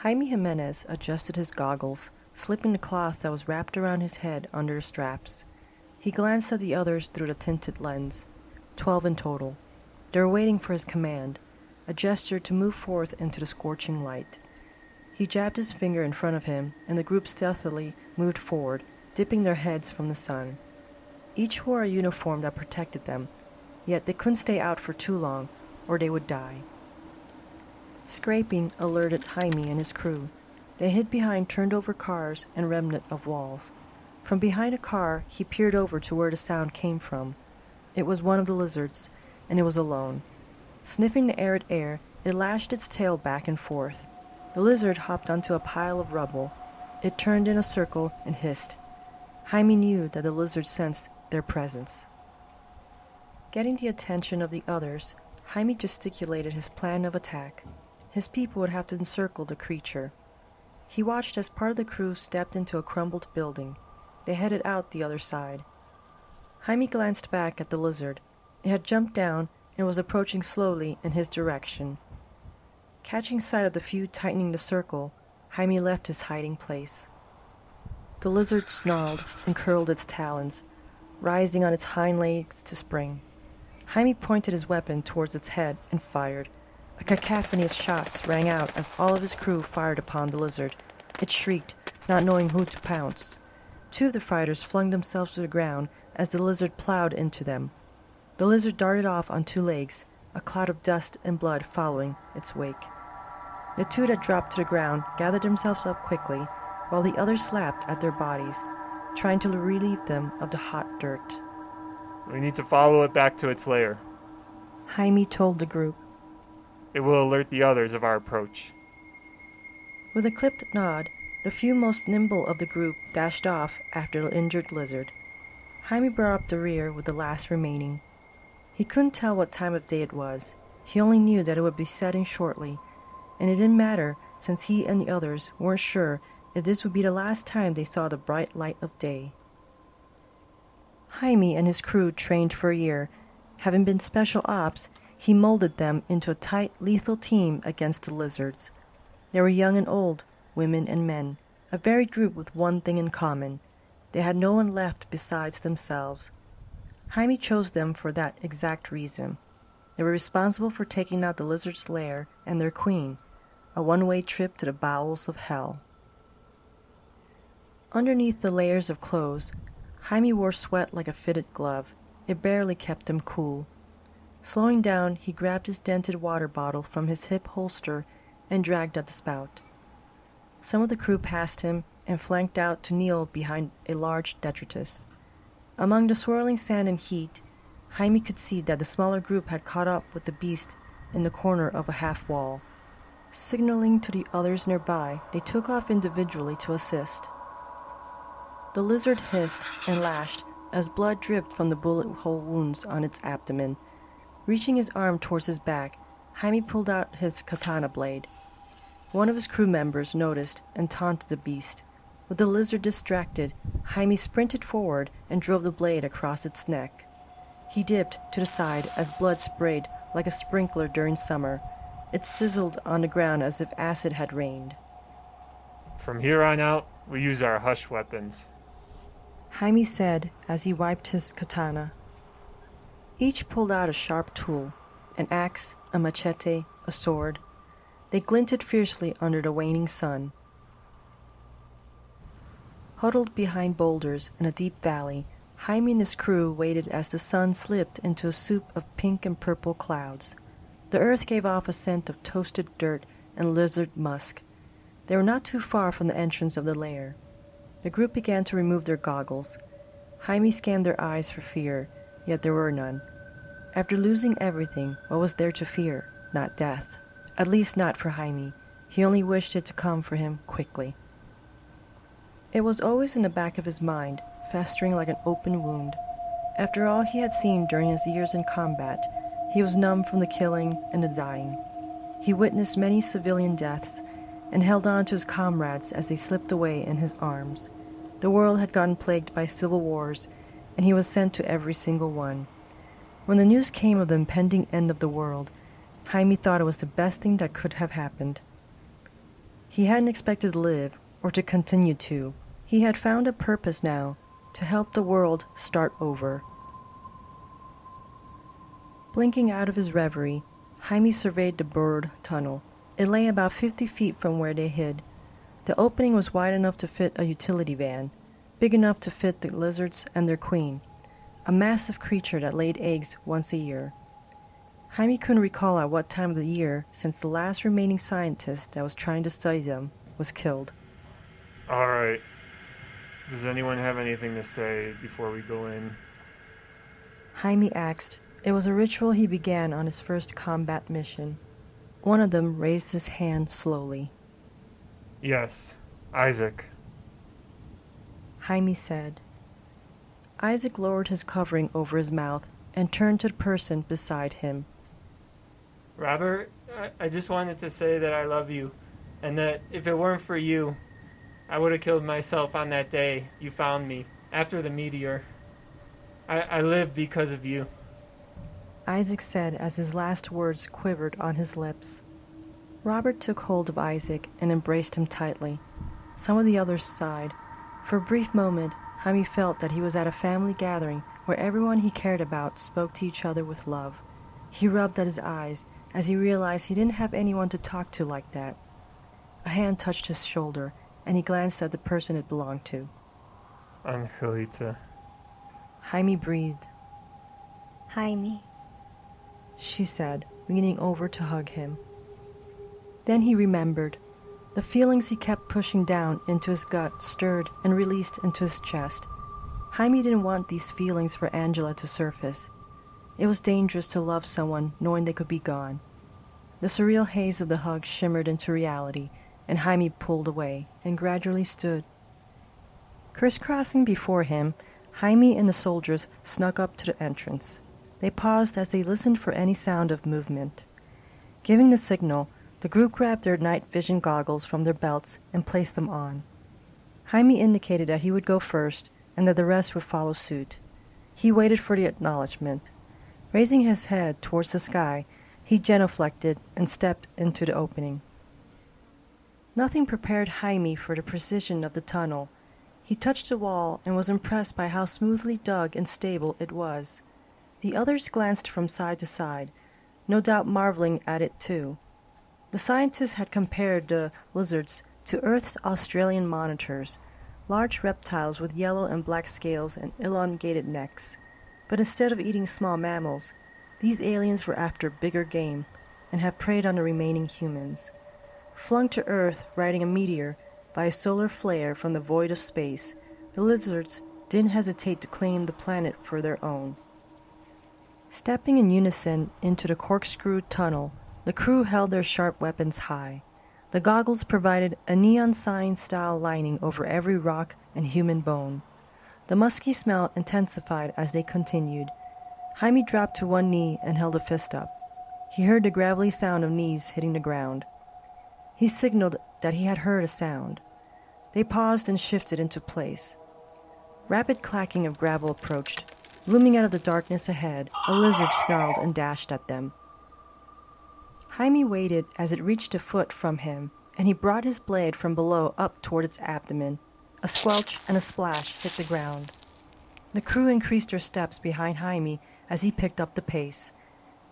Jaime Jimenez adjusted his goggles, slipping the cloth that was wrapped around his head under the straps. He glanced at the others through the tinted lens. 12 in total. They were waiting for his command, a gesture to move forth into the scorching light. He jabbed his finger in front of him, and the group stealthily moved forward, dipping their heads from the sun. Each wore a uniform that protected them, yet they couldn't stay out for too long, or they would die. Scraping alerted Jaime and his crew. They hid behind turned-over cars and remnant of walls. From behind a car, he peered over to where the sound came from. It was one of the lizards, and it was alone. Sniffing the arid air, it lashed its tail back and forth. The lizard hopped onto a pile of rubble. It turned in a circle and hissed. Jaime knew that the lizard sensed their presence. Getting the attention of the others, Jaime gesticulated his plan of attack. His people would have to encircle the creature. He watched as part of the crew stepped into a crumbled building. They headed out the other side. Jaime glanced back at the lizard. It had jumped down and was approaching slowly in his direction. Catching sight of the few tightening the circle, Jaime left his hiding place. The lizard snarled and curled its talons, rising on its hind legs to spring. Jaime pointed his weapon towards its head and fired. A cacophony of shots rang out as all of his crew fired upon the lizard. It shrieked, not knowing who to pounce. 2 of the fighters flung themselves to the ground as the lizard plowed into them. The lizard darted off on 2 legs, a cloud of dust and blood following its wake. The 2 that dropped to the ground gathered themselves up quickly, while the others slapped at their bodies, trying to relieve them of the hot dirt. We need to follow it back to its lair. Jaime told the group. It will alert the others of our approach. With a clipped nod, the few most nimble of the group dashed off after the injured lizard. Jaime brought up the rear with the last remaining. He couldn't tell what time of day it was. He only knew that it would be setting shortly, and it didn't matter since he and the others weren't sure if this would be the last time they saw the bright light of day. Jaime and his crew trained for a year. Having been special ops, he molded them into a tight, lethal team against the lizards. They were young and old, women and men, a varied group with one thing in common. They had no one left besides themselves. Jaime chose them for that exact reason. They were responsible for taking out the lizard's lair and their queen, a one-way trip to the bowels of hell. Underneath the layers of clothes, Jaime wore sweat like a fitted glove. It barely kept him cool. Slowing down, he grabbed his dented water bottle from his hip holster and dragged at the spout. Some of the crew passed him and flanked out to kneel behind a large detritus. Among the swirling sand and heat, Jaime could see that the smaller group had caught up with the beast in the corner of a half wall. Signaling to the others nearby, they took off individually to assist. The lizard hissed and lashed as blood dripped from the bullet hole wounds on its abdomen. Reaching his arm towards his back, Jaime pulled out his katana blade. One of his crew members noticed and taunted the beast. With the lizard distracted, Jaime sprinted forward and drove the blade across its neck. He dipped to the side as blood sprayed like a sprinkler during summer. It sizzled on the ground as if acid had rained. From here on out, we use our hush weapons, Jaime said as he wiped his katana. Each pulled out a sharp tool, an axe, a machete, a sword. They glinted fiercely under the waning sun. Huddled behind boulders in a deep valley, Jaime and his crew waited as the sun slipped into a soup of pink and purple clouds. The earth gave off a scent of toasted dirt and lizard musk. They were not too far from the entrance of the lair. The group began to remove their goggles. Jaime scanned their eyes for fear, yet there were none. After losing everything, what was there to fear? Not death. At least not for Jaime. He only wished it to come for him quickly. It was always in the back of his mind, festering like an open wound. After all he had seen during his years in combat, he was numb from the killing and the dying. He witnessed many civilian deaths and held on to his comrades as they slipped away in his arms. The world had gotten plagued by civil wars, and he was sent to every single one. When the news came of the impending end of the world, Jaime thought it was the best thing that could have happened. He hadn't expected to live, or to continue to. He had found a purpose now, to help the world start over. Blinking out of his reverie, Jaime surveyed the burrowed tunnel. It lay about 50 feet from where they hid. The opening was wide enough to fit a utility van, big enough to fit the lizards and their queen, a massive creature that laid eggs once a year. Jaime couldn't recall at what time of the year, since the last remaining scientist that was trying to study them was killed. All right. Does anyone have anything to say before we go in? Jaime asked. It was a ritual he began on his first combat mission. One of them raised his hand slowly. Yes, Isaac. Jaime said. Isaac lowered his covering over his mouth and turned to the person beside him. Robert, I just wanted to say that I love you, and that if it weren't for you, I would have killed myself on that day you found me, after the meteor. I live because of you. Isaac said as his last words quivered on his lips. Robert took hold of Isaac and embraced him tightly. Some of the others sighed. For a brief moment, Jaime felt that he was at a family gathering where everyone he cared about spoke to each other with love. He rubbed at his eyes as he realized he didn't have anyone to talk to like that. A hand touched his shoulder, and he glanced at the person it belonged to. Angelita. Jaime breathed. Jaime. She said, leaning over to hug him. Then he remembered. The feelings he kept pushing down into his gut stirred and released into his chest. Jaime didn't want these feelings for Angela to surface. It was dangerous to love someone knowing they could be gone. The surreal haze of the hug shimmered into reality, and Jaime pulled away and gradually stood. Crisscrossing before him, Jaime and the soldiers snuck up to the entrance. They paused as they listened for any sound of movement. Giving the signal, the group grabbed their night vision goggles from their belts and placed them on. Jaime indicated that he would go first and that the rest would follow suit. He waited for the acknowledgement. Raising his head towards the sky, he genuflected and stepped into the opening. Nothing prepared Jaime for the precision of the tunnel. He touched the wall and was impressed by how smoothly dug and stable it was. The others glanced from side to side, no doubt marveling at it too. The scientists had compared the lizards to Earth's Australian monitors, large reptiles with yellow and black scales and elongated necks. But instead of eating small mammals, these aliens were after bigger game and had preyed on the remaining humans. Flung to Earth riding a meteor by a solar flare from the void of space, the lizards didn't hesitate to claim the planet for their own. Stepping in unison into the corkscrew tunnel, the crew held their sharp weapons high. The goggles provided a neon sign-style lining over every rock and human bone. The musky smell intensified as they continued. Jaime dropped to one knee and held a fist up. He heard the gravelly sound of knees hitting the ground. He signaled that he had heard a sound. They paused and shifted into place. Rapid clacking of gravel approached. Looming out of the darkness ahead, a lizard snarled and dashed at them. Jaime waited as it reached a foot from him, and he brought his blade from below up toward its abdomen. A squelch and a splash hit the ground. The crew increased their steps behind Jaime as he picked up the pace.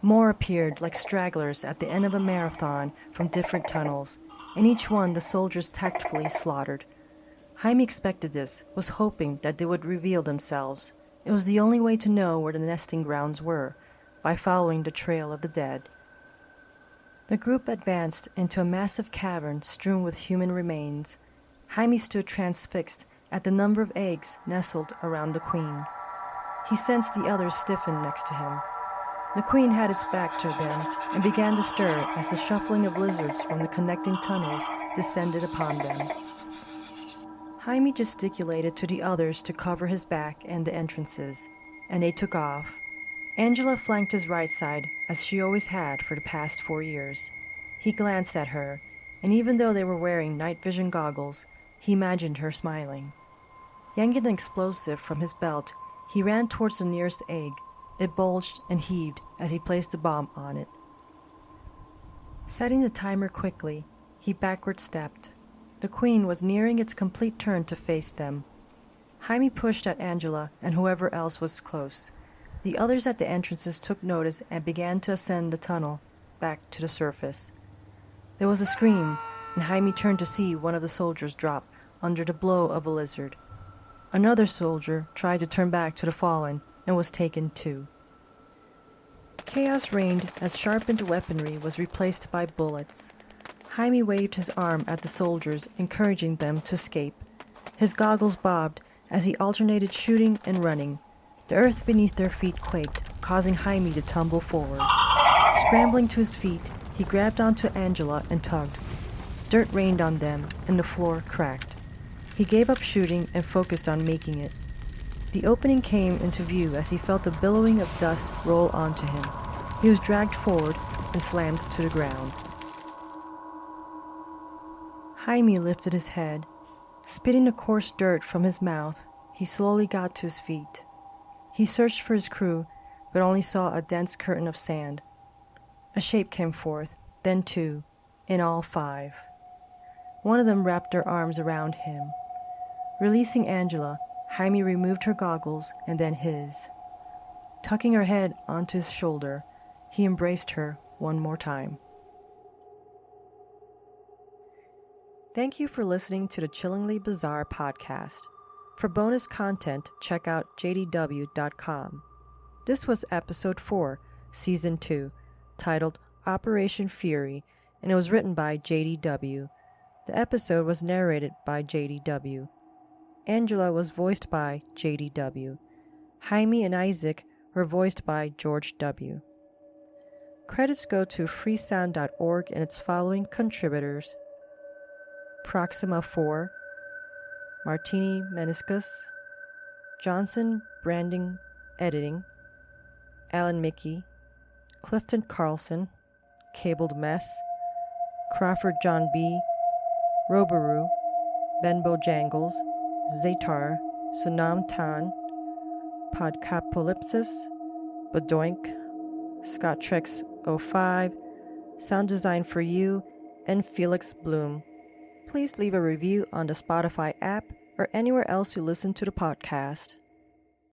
More appeared like stragglers at the end of a marathon from different tunnels, and each one the soldiers tactfully slaughtered. Jaime expected this, was hoping that they would reveal themselves. It was the only way to know where the nesting grounds were, by following the trail of the dead. The group advanced into a massive cavern strewn with human remains. Jaime stood transfixed at the number of eggs nestled around the queen. He sensed the others stiffen next to him. The queen had its back to them and began to stir as the shuffling of lizards from the connecting tunnels descended upon them. Jaime gesticulated to the others to cover his back and the entrances, and they took off. Angela flanked his right side, as she always had for the past 4 years. He glanced at her, and even though they were wearing night vision goggles, he imagined her smiling. Yanking an explosive from his belt, he ran towards the nearest egg. It bulged and heaved as he placed the bomb on it. Setting the timer quickly, he backward stepped, The queen was nearing its complete turn to face them. Jaime pushed at Angela and whoever else was close. The others at the entrances took notice and began to ascend the tunnel, back to the surface. There was a scream, and Jaime turned to see one of the soldiers drop under the blow of a lizard. Another soldier tried to turn back to the fallen and was taken too. Chaos reigned as sharpened weaponry was replaced by bullets. Jaime waved his arm at the soldiers, encouraging them to escape. His goggles bobbed as he alternated shooting and running. The earth beneath their feet quaked, causing Jaime to tumble forward. Scrambling to his feet, he grabbed onto Angela and tugged. Dirt rained on them, and the floor cracked. He gave up shooting and focused on making it. The opening came into view as he felt a billowing of dust roll onto him. He was dragged forward and slammed to the ground. Jaime lifted his head. Spitting the coarse dirt from his mouth, he slowly got to his feet. He searched for his crew, but only saw a dense curtain of sand. A shape came forth, then two, in all 5. One of them wrapped their arms around him. Releasing Angela, Jaime removed her goggles and then his. Tucking her head onto his shoulder, he embraced her one more time. Thank you for listening to the Chillingly Bizarre podcast. For bonus content, check out jdw.com. This was episode 4, season 2, titled Operation Fury, and it was written by JDW. The episode was narrated by JDW. Angela was voiced by JDW. Jaime and Isaac were voiced by George W. Credits go to freesound.org and its following contributors: Proxima 4, Martini Meniscus, Johnson Branding Editing, Alan Mickey, Clifton Carlson, Cabled Mess, Crawford John B., Robaru, Benbow Jangles, Zatar, Sunam Tan, Podcapolypsis, Badoink, Scott Trex 05, Sound Design for You, and Felix Bloom. Please leave a review on the Spotify app or anywhere else you listen to the podcast.